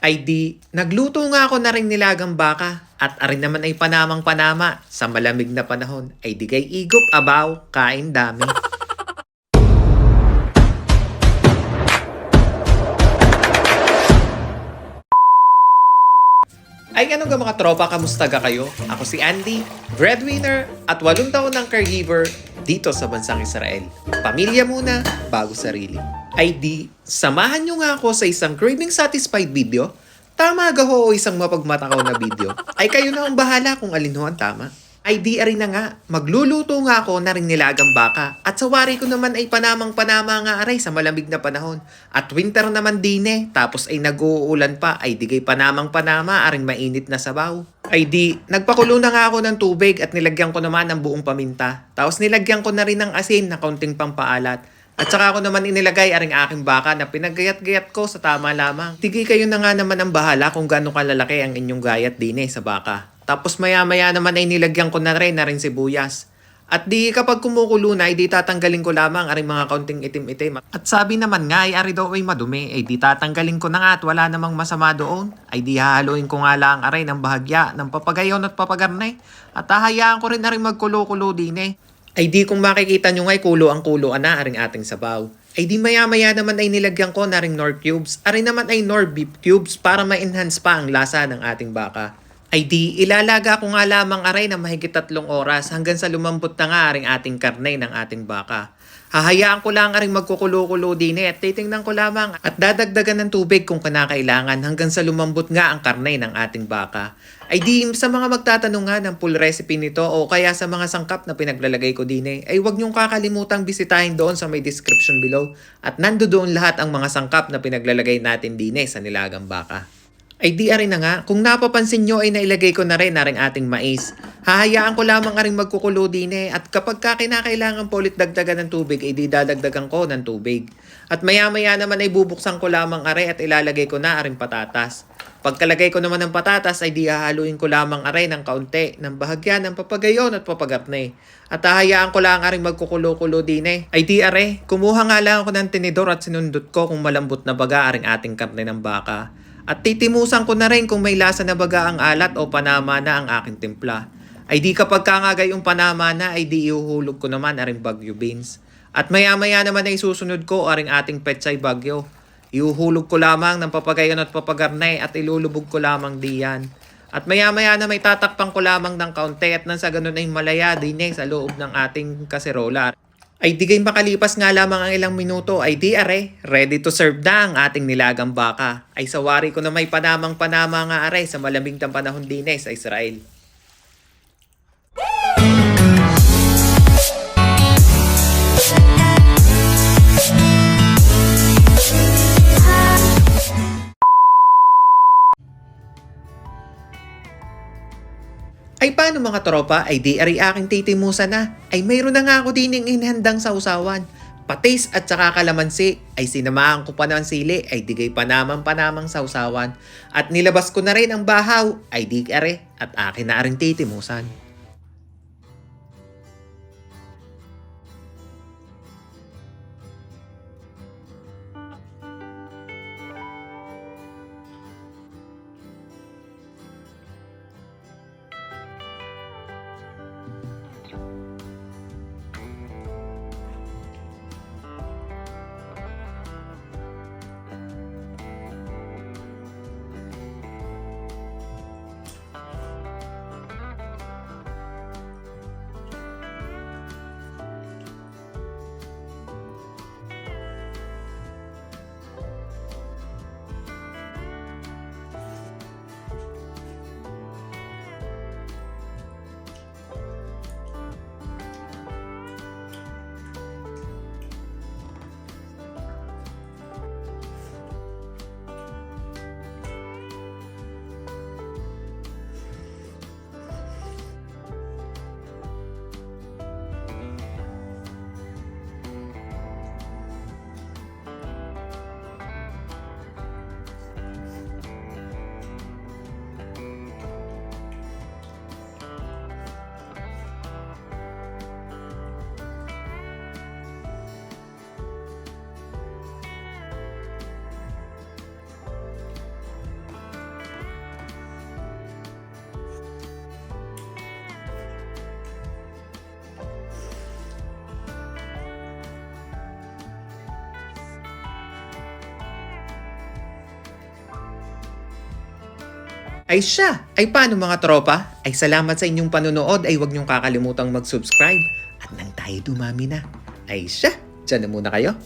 Ay di, nagluto nga ako na rin nilagang baka at arin naman ay panamang panama sa malamig na panahon ay di kay igop abaw, kain dami. Ay ano ga mga tropa, kamusta ga kayo? Ako si Andy, breadwinner at 8 taon ng caregiver dito sa bansang Israel. Pamilya muna, bago sarili. Ay di, samahan nyo nga ako sa isang craving satisfied video. Tama ga ho o isang mapagmatakaw na video. Ay kayo na ang bahala kung alin ho ang tama. Ay di ari na nga, magluluto nga ako na rin nilagang baka. At sa wari ko naman ay panamang panama nga aray sa malamig na panahon. At winter naman din tapos ay nag-uulan pa, ay di kay panamang panama aring mainit na sabaw. Ay di, nagpakulo na nga ako ng tubig at nilagyan ko naman ng buong paminta. Tapos nilagyan ko na rin ng asin na kaunting pampaalat. At saka ako naman inilagay aring aking baka na pinagayat-gayat ko sa tama lamang. Tigay kayo na nga naman ang bahala kung gaano kalalaki ang inyong gayat sa baka. Tapos maya-maya naman ay nilagyan ko na rin sibuyas. At di kapag kumukulo na, ay di tatanggalin ko lamang aring mga kaunting itim-itim. At sabi naman nga ay ari daw ay madumi, ay di tatanggalin ko na nga at wala namang masama doon. Ay di hahaluin ko nga lang aray ng bahagya ng papagayon at papagarnay. At hahayaan ko rin aring magkulo-kulo Ay di kung makikita nyo nga ay kulo ang kulo na aring ating sabaw. Ay di maya-maya naman ay nilagyan ko na ring Knorr cubes. Ari naman ay Knorr beef cubes para ma-enhance pa ang lasa ng ating baka. Ay di, ilalaga ko nga lamang aray na mahigit 3 oras hanggang sa lumambot na nga aring ating karne ng ating baka. Hahayaan ko lang aring magkukulo-kulo at titingnan ko lamang at dadagdagan ng tubig kung kinakailangan hanggang sa lumambot nga ang karne ng ating baka. Ay di, sa mga magtatanong nga ng full recipe nito o kaya sa mga sangkap na pinaglalagay ko ay huwag niyong kakalimutang bisitahin doon sa may description below at nando doon lahat ang mga sangkap na pinaglalagay natin sa nilagang baka. Ay di ari na nga, kung napapansin nyo ay nailagay ko na rin aring ating mais. Hahayaan ko lamang aring magkukulo at kapag kinakailangan po ulit dagdagan ng tubig ay di dadagdagan ko ng tubig. At maya-maya naman ay bubuksan ko lamang aray at ilalagay ko na aring patatas. Pagkalagay ko naman ng patatas ay di hahaluin ko lamang aray ng kaunti ng bahagya ng papagayon at papagarne. At hahayaan ko lang aring magkukulo-kulo Ay di are, kumuha nga lang ako ng tinidor at sinundot ko kung malambot na baga aring ating karne ng baka. At titimusan ko na rin kung may lasa na baga ang alat o panama na ang aking timpla. Ay di kapag kangagay yung panama na ay di ihuhulog ko naman aring bagyo beans. At maya-maya naman ay susunod ko aring ating petsay bagyo. Ihuhulog ko lamang ng papagayon at papagarnay at ilulubog ko lamang diyan. At maya-maya na may tatakpan ko lamang ng kaunti at nang sa ganun ay malaya sa loob ng ating kaserola. Ay di kay makalipas nga lamang ang ilang minuto ay di are, ready to serve na ang ating nilagang baka. Ay sawari ko na may panamang panama nga are sa malamig na panahon sa Israel. Ay paano mga tropa, ay di ari aking titimusan na. Ay mayroon na nga ako dining inhandang sausawan. Patis at saka kalamansi ay sinamahan ko pa ng sili ay digay panamang sausawan. At nilabas ko na rin ang bahaw ay di are at akin na rin titimusan. Ay siya! Ay paano mga tropa? Ay salamat sa inyong panonood. Ay huwag niyong kakalimutang mag-subscribe. At nang tayo dumami na. Ay siya! Diyan na muna kayo.